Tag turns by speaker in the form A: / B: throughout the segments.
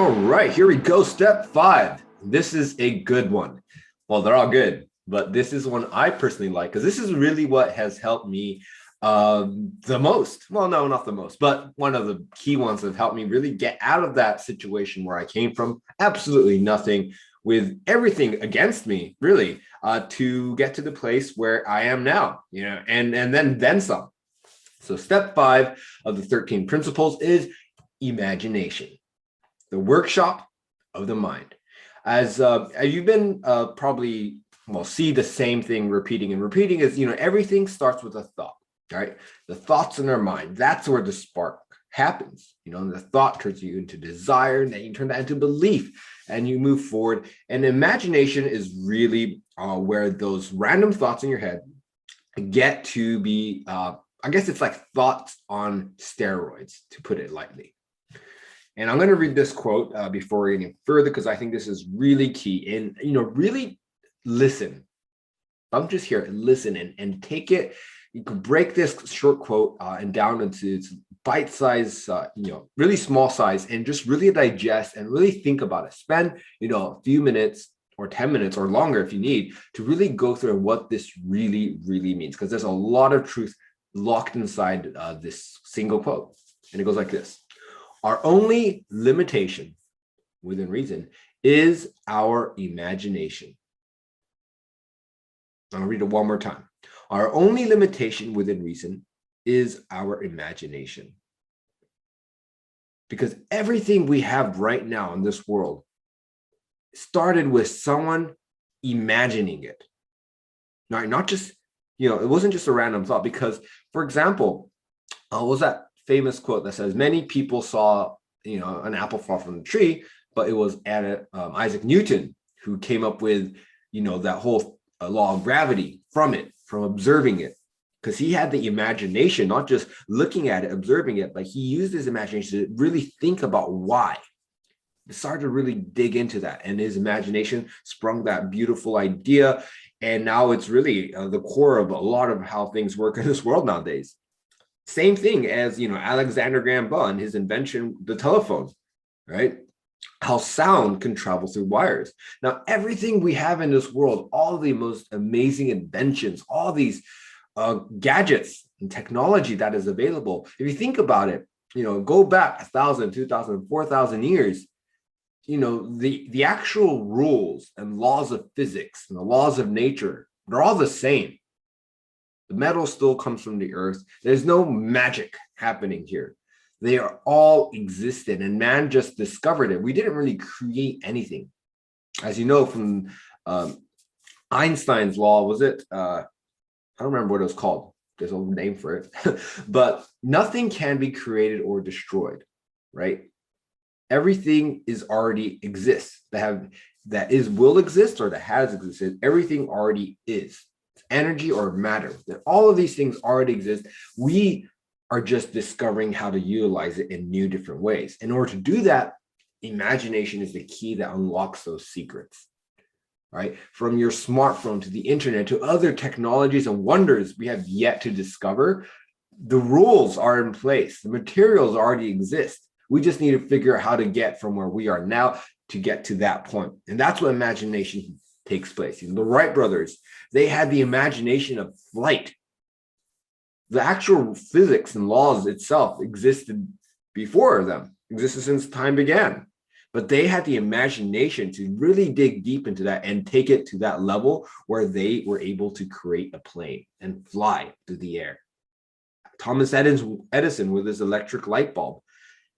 A: All right, here we go. Step 5. This is a good one. Well, they're all good, but this is one I personally like because this is really what has helped me the most. Well, no, not the most, but one of the key ones that have helped me really get out of that situation where I came from. Absolutely nothing, with everything against me, really, to get to the place where I am now, and then some. So step 5 of the 13 principles is imagination, the workshop of the mind. As you've been probably, see the same thing repeating and repeating is, everything starts with a thought, right? The thoughts in our mind, that's where the spark happens. And the thought turns you into desire, and then you turn that into belief, and you move forward. And imagination is really where those random thoughts in your head get to be, I guess it's like thoughts on steroids, to put it lightly. And I'm going to read this quote before we get any further, because I think this is really key. And, really listen. I'm just here, listen and take it. You can break this short quote and down into its bite size, really small size, and just really digest and really think about it. Spend, a few minutes or 10 minutes or longer if you need to really go through what this really, really means, because there's a lot of truth locked inside this single quote. And it goes like this. Our only limitation within reason is our imagination. I'll read it one more time. Our only limitation within reason is our imagination. Because everything we have right now in this world started with someone imagining it. Not just, it wasn't just a random thought. Because, for example, what was that famous quote that says many people saw an apple fall from the tree, but it was Isaac Newton who came up with that whole law of gravity from observing it, because he had the imagination, not just looking at it, observing it, but he used his imagination to really think about why. He started to really dig into that, and his imagination sprung that beautiful idea, and now it's really the core of a lot of how things work in this world nowadays. Same thing as, Alexander Graham Bell and his invention, the telephone, right? How sound can travel through wires. Now, everything we have in this world, all the most amazing inventions, all these gadgets and technology that is available, if you think about it, go back 1,000, 2,000, 4,000 years, the actual rules and laws of physics and the laws of nature, they're all the same. The metal still comes from the earth. There's no magic happening here. They are all existed, and man just discovered it. We didn't really create anything. As you know from Einstein's law, was it? I don't remember what it was called. There's a name for it. But nothing can be created or destroyed, right? Everything is already exists. Will exist or that has existed. Everything already is. Energy or matter, that all of these things already exist. We are just discovering how to utilize it in new different ways. In order to do that, imagination is the key that unlocks those secrets, right? From your smartphone to the internet to other technologies and wonders we have yet to discover, the rules are in place. The materials already exist. We just need to figure out how to get from where we are now to get to that point. And that's what imagination takes place. The Wright brothers, they had the imagination of flight. The actual physics and laws itself existed before them, existed since time began. But they had the imagination to really dig deep into that and take it to that level where they were able to create a plane and fly through the air. Thomas Edison with his electric light bulb,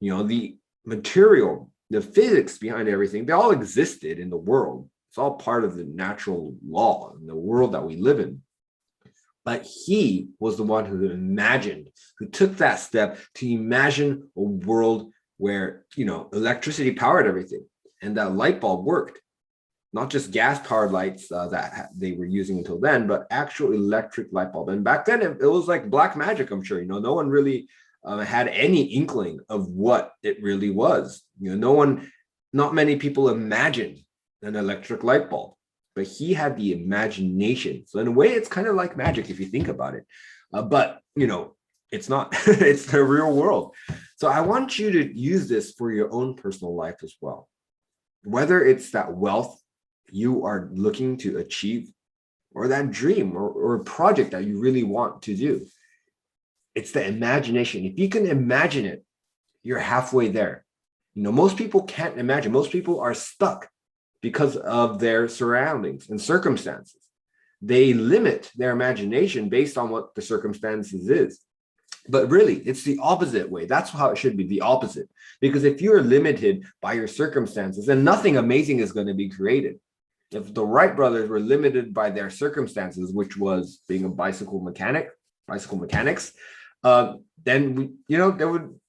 A: the material, the physics behind everything, they all existed in the world. It's all part of the natural law in the world that we live in. But he was the one who took that step to imagine a world where, electricity powered everything, and that light bulb worked. Not just gas-powered lights that they were using until then, but actual electric light bulb. And back then, it was like black magic, I'm sure. No one really had any inkling of what it really was. Not many people imagined an electric light bulb, but he had the imagination. So in a way, it's kind of like magic if you think about it. But It's not. It's the real world. So I want you to use this for your own personal life as well. Whether it's that wealth you are looking to achieve, or that dream or project that you really want to do, it's the imagination. If you can imagine it, you're halfway there. Most people can't imagine. Most people are stuck because of their surroundings and circumstances. They limit their imagination based on what the circumstances is. But really, it's the opposite way. That's how it should be, the opposite. Because if you're limited by your circumstances, then nothing amazing is going to be created. If the Wright brothers were limited by their circumstances, which was being a bicycle mechanics, then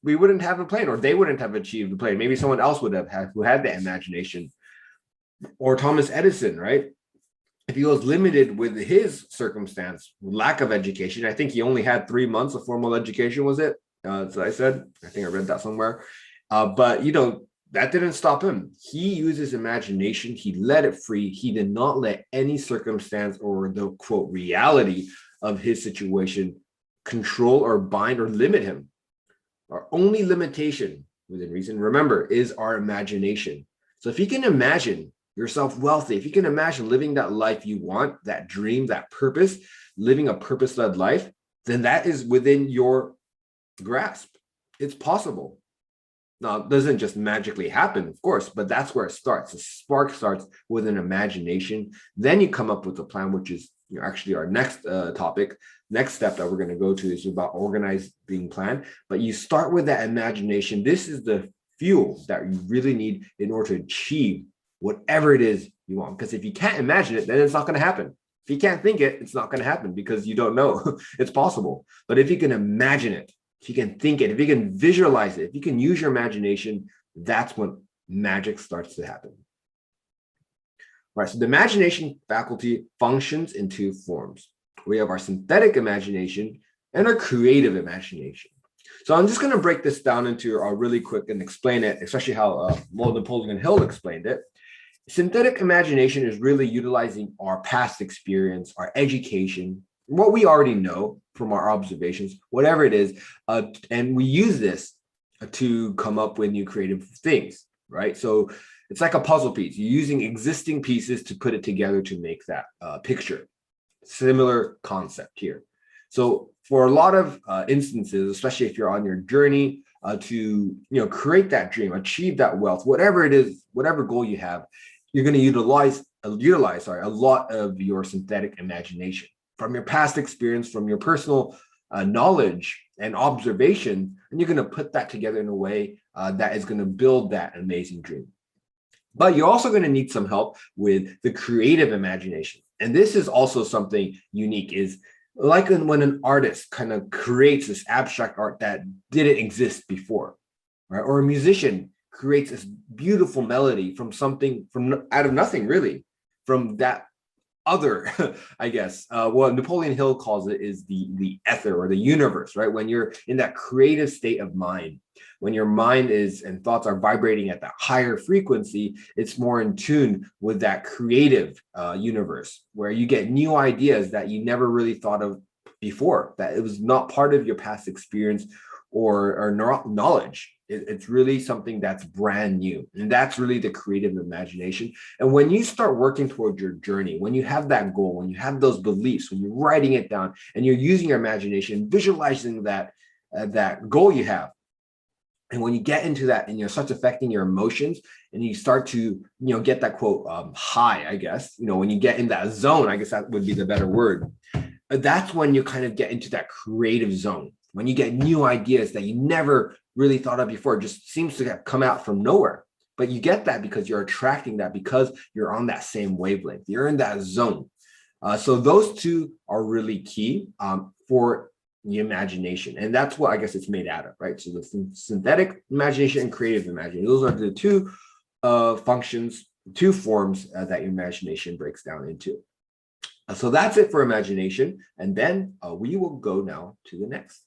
A: we wouldn't have a plane, or they wouldn't have achieved the plane. Maybe someone else would have had who had the imagination. Or Thomas Edison, right? If he was limited with his circumstance, lack of education, I think he only had 3 months of formal education, was it? As I said, I think I read that somewhere. But that didn't stop him. He used his imagination. He let it free. He did not let any circumstance or the quote reality of his situation control or bind or limit him. Our only limitation within reason, remember, is our imagination. So if you can imagine yourself wealthy, if you can imagine living that life you want, that dream, that purpose, living a purpose-led life, then that is within your grasp. It's possible. Now, it doesn't just magically happen, of course, but that's where it starts. The spark starts with an imagination. Then you come up with a plan, which is actually our next topic. Next step that we're going to go to is about organizing plan. But you start with that imagination. This is the fuel that you really need in order to achieve whatever it is you want. Because if you can't imagine it, then it's not going to happen. If you can't think it, it's not going to happen because you don't know it's possible. But if you can imagine it, if you can think it, if you can visualize it, if you can use your imagination, that's when magic starts to happen. All right, so the imagination faculty functions in two forms. We have our synthetic imagination and our creative imagination. So I'm just going to break this down into really quick and explain it, especially how Napoleon Hill explained it. Synthetic imagination is really utilizing our past experience, our education, what we already know from our observations, whatever it is, and we use this to come up with new creative things, right? So it's like a puzzle piece. You're using existing pieces to put it together to make that picture. Similar concept here. So for a lot of instances, especially if you're on your journey to create that dream, achieve that wealth, whatever it is, whatever goal you have, you're going to utilize a lot of your synthetic imagination from your past experience, from your personal knowledge and observation, and you're going to put that together in a way that is going to build that amazing dream. But you're also going to need some help with the creative imagination. And this is also something unique, is like when an artist kind of creates this abstract art that didn't exist before, right? Or a musician creates this beautiful melody from something from out of nothing, really, from that other, I guess, what Napoleon Hill calls it is the ether or the universe, right? When you're in that creative state of mind, when your mind is and thoughts are vibrating at that higher frequency, it's more in tune with that creative universe where you get new ideas that you never really thought of before, that it was not part of your past experience or knowledge. It's really something that's brand new. And that's really the creative imagination. And when you start working towards your journey, when you have that goal, when you have those beliefs, when you're writing it down and you're using your imagination, visualizing that goal you have, and when you get into that and starts affecting your emotions and you start to, get that quote high, I guess, when you get in that zone, I guess that would be the better word. That's when you kind of get into that creative zone. When you get new ideas that you never really thought of before, it just seems to have come out from nowhere. But you get that because you're attracting that, because you're on that same wavelength. You're in that zone. So those two are really key for the imagination. And that's what I guess it's made out of, right? So the synthetic imagination and creative imagination, those are the two functions, two forms that your imagination breaks down into. So that's it for imagination. And then we will go now to the next.